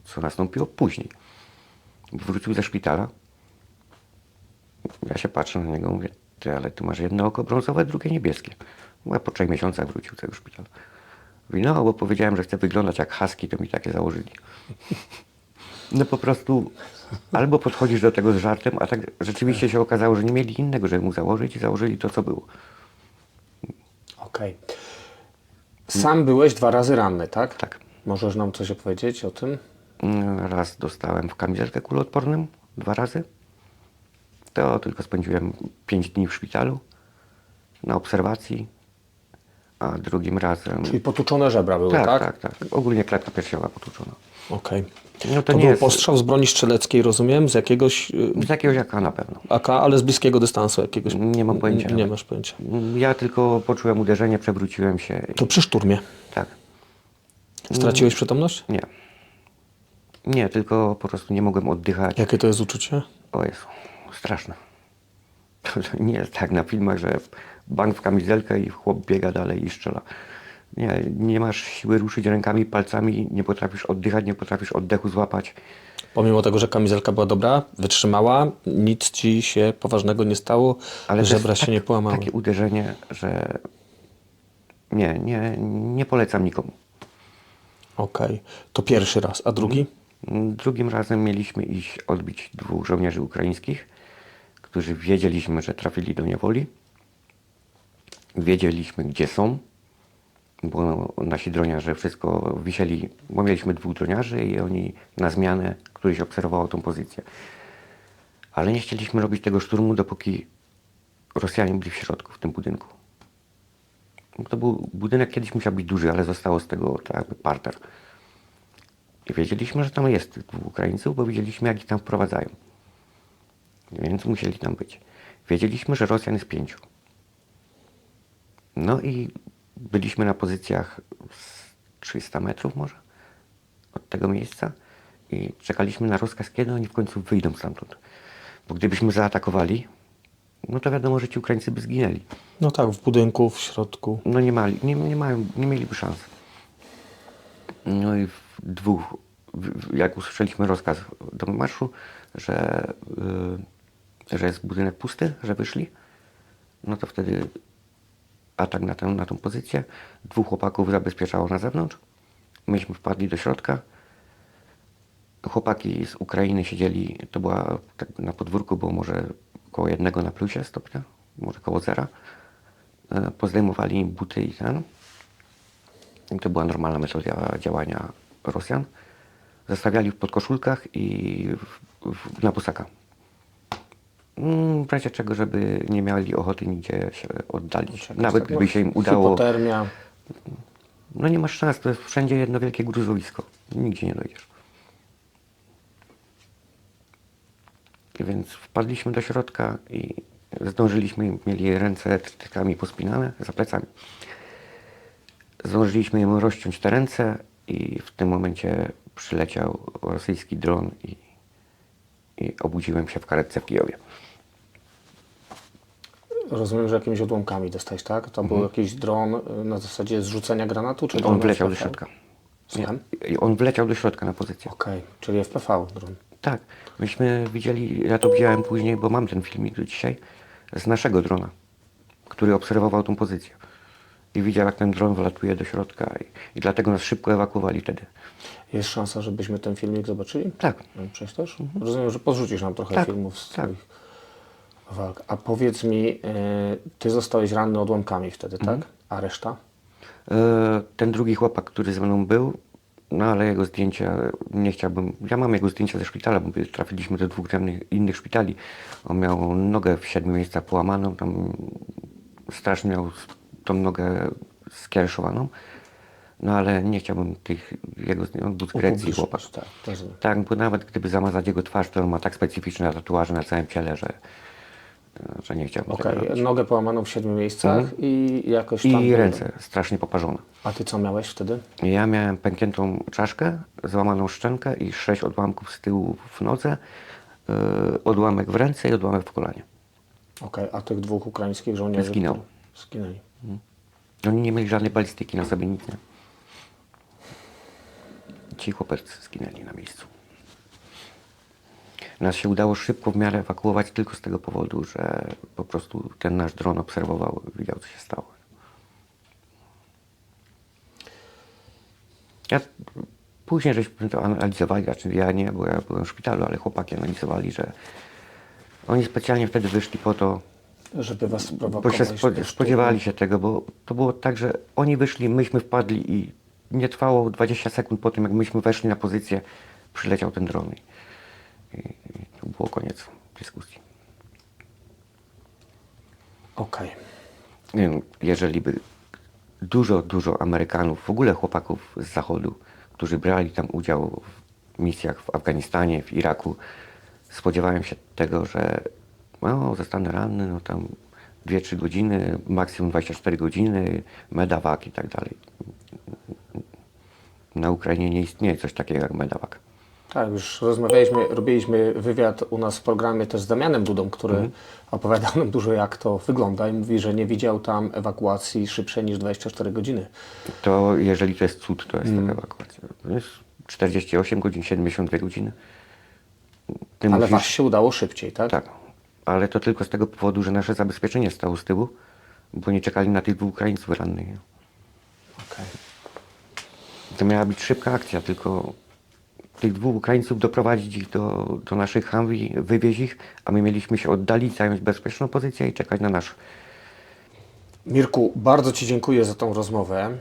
co nastąpiło później. Wrócił ze szpitala. Ja się patrzę na niego, mówię: ty, ale ty masz jedno oko brązowe, drugie niebieskie. Ja po 3 miesiącach wrócił z tego szpitala. Mówi: no, bo powiedziałem, że chcę wyglądać jak husky, to mi takie założyli. No po prostu albo podchodzisz do tego z żartem, a tak rzeczywiście się okazało, że nie mieli innego, żeby mu założyć i założyli to, co było. Okej. Sam byłeś 2 razy ranny, tak? Tak. Możesz nam coś opowiedzieć o tym? Raz dostałem w kamizelkę kuloodporną, 2 razy. To tylko spędziłem 5 dni w szpitalu na obserwacji, a drugim razem... Czyli potłuczone żebra były, tak? Tak. Ogólnie klatka piersiowa potłuczona. Okej. No To nie był jest postrzał z broni strzeleckiej, rozumiem, z jakiegoś z jakiegoś AK na pewno. AK, ale z bliskiego dystansu jakiegoś. Nie mam pojęcia Nie nawet. masz pojęcia. Ja tylko poczułem uderzenie, przewróciłem się. To przy szturmie. Tak. Straciłeś przytomność? Nie. Nie, tylko po prostu nie mogłem oddychać. Jakie to jest uczucie? O Jezu, straszne. To nie jest tak na filmach, że bank w kamizelkę i chłop biega dalej i strzela. Nie masz siły ruszyć rękami, palcami, nie potrafisz oddychać, nie potrafisz oddechu złapać. Pomimo tego, że kamizelka była dobra, wytrzymała, nic ci się poważnego nie stało, Ale to żebra jest się nie połamały. takie uderzenie, że nie polecam nikomu. Okej. To pierwszy raz. A drugi? Drugim razem mieliśmy iść odbić 2 żołnierzy ukraińskich, którzy wiedzieliśmy, że trafili do niewoli. Wiedzieliśmy, gdzie są, bo nasi droniarze wszystko wisieli, bo mieliśmy 2 droniarzy i oni na zmianę, któryś obserwował tą pozycję. Ale nie chcieliśmy robić tego szturmu, dopóki Rosjanie byli w środku, w tym budynku. To był budynek, kiedyś musiał być duży, ale zostało z tego tak jakby parter. I wiedzieliśmy, że tam jest 2 Ukraińców, bo widzieliśmy, jak ich tam wprowadzają. Więc musieli tam być. Wiedzieliśmy, że Rosjan jest 5. No i byliśmy na pozycjach z 300 metrów może od tego miejsca i czekaliśmy na rozkaz, kiedy oni w końcu wyjdą stamtąd. Bo gdybyśmy zaatakowali, no to wiadomo, że ci Ukraińcy by zginęli. No tak, w budynku, w środku. No nie mieliby szans. No i jak usłyszeliśmy rozkaz do marszu, że jest budynek pusty, że wyszli, no to wtedy atak na tą pozycję. 2 chłopaków zabezpieczało na zewnątrz. Myśmy wpadli do środka. Chłopaki z Ukrainy siedzieli, to była tak na podwórku, było może około 1 na plusie stopnia, może koło 0. Pozdejmowali im buty i ten. I to była normalna metoda działania Rosjan. Zostawiali w podkoszulkach i na pusaka. W razie czego, żeby nie mieli ochoty nigdzie się oddalić. Nawet gdyby się im udało. Hipotermia. No nie masz szans, to jest wszędzie jedno wielkie gruzowisko. Nigdzie nie dojdziesz. Więc wpadliśmy do środka i zdążyliśmy, mieli ręce tykami pospinane za plecami. Zdążyliśmy im rozciąć te ręce i w tym momencie przyleciał rosyjski dron i obudziłem się w karetce w Kijowie. Rozumiem, że jakimiś odłamkami dostałeś, tak? To był jakiś dron na zasadzie zrzucenia granatu? Czy On dron wleciał do FPV? środka. Słucham? I on wleciał do środka na pozycję. Okej, czyli FPV dron. Tak, myśmy widzieli, ja to widziałem później, bo mam ten filmik do dzisiaj, z naszego drona, który obserwował tą pozycję. I widział, jak ten dron wlatuje do środka i dlatego nas szybko ewakuowali wtedy. Jest szansa, żebyśmy ten filmik zobaczyli? Tak. Przecież też? Rozumiem, że podrzucisz nam trochę Tak, filmów z tak. swoich walk. A powiedz mi, ty zostałeś ranny odłamkami wtedy, tak? A reszta? Ten drugi chłopak, który ze mną był, no ale jego zdjęcia nie chciałbym. Ja mam jego zdjęcia ze szpitala, bo trafiliśmy do 2 innych szpitali. On miał nogę w 7 miejscach połamaną, tam strasznie miał tą nogę skiereszowaną. No ale nie chciałbym jego zdjęć. On był z Grecji chłopak. Tak, rozumiem. Tak, bo nawet gdyby zamazać jego twarz, to on ma tak specyficzne tatuaże na całym ciele, że nie chciałbym tego Okej, robić. nogę połamaną w 7 miejscach i jakoś tam... I ręce strasznie poparzone. A ty co miałeś wtedy? Ja miałem pękniętą czaszkę, złamaną szczękę i 6 odłamków z tyłu w nodze, odłamek w ręce i odłamek w kolanie. Okej, a tych 2 ukraińskich żołnierzy? Zginął. Zginęli. Oni nie mieli żadnej balistyki na sobie, nic nie. Ci chłopacy zginęli na miejscu. Nas się udało szybko w miarę ewakuować tylko z tego powodu, że po prostu ten nasz dron obserwował, widział, co się stało. Później żeśmy to analizowali, znaczy ja nie, bo ja byłem w szpitalu, ale chłopaki analizowali, że oni specjalnie wtedy wyszli po to, Żeby was bo sprowokować. się też spodziewali się tego, bo to było tak, że oni wyszli, myśmy wpadli i nie trwało 20 sekund po tym, jak myśmy weszli na pozycję, przyleciał ten dron i to było koniec dyskusji. Okej. Nie wiem, jeżeli by dużo Amerykanów, w ogóle chłopaków z Zachodu, którzy brali tam udział w misjach w Afganistanie, w Iraku, spodziewałem się tego, że no, zostanę ranny, no tam 2-3 godziny, maksimum 24 godziny, medevac i tak dalej. Na Ukrainie nie istnieje coś takiego jak medevac. Tak, już rozmawialiśmy, robiliśmy wywiad u nas w programie też z Damianem Dudą, który opowiadał nam dużo, jak to wygląda i mówi, że nie widział tam ewakuacji szybszej niż 24 godziny. To jeżeli to jest cud, to jest taka ewakuacja. To jest 48 godzin, 72 godziny. Ty Ale musisz- was się udało szybciej, tak? Tak, ale to tylko z tego powodu, że nasze zabezpieczenie stało z tyłu, bo nie czekali na tych 2 Ukraińców rannych. Okej. To miała być szybka akcja, tylko tych 2 Ukraińców doprowadzić ich do naszych Humvee, wywieźć ich, a my mieliśmy się oddalić, zająć bezpieczną pozycję i czekać na nasz. Mirku, bardzo ci dziękuję za tą rozmowę.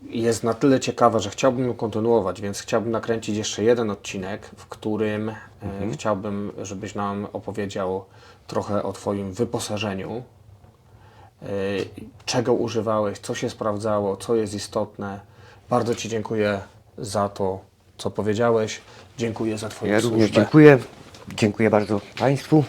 Jest na tyle ciekawa, że chciałbym ją kontynuować, więc chciałbym nakręcić jeszcze jeden odcinek, w którym chciałbym, żebyś nam opowiedział trochę o twoim wyposażeniu, czego używałeś, co się sprawdzało, co jest istotne. Bardzo ci dziękuję za to, co powiedziałeś. Dziękuję za twoją Ja służbę. również dziękuję. Dziękuję bardzo Państwu.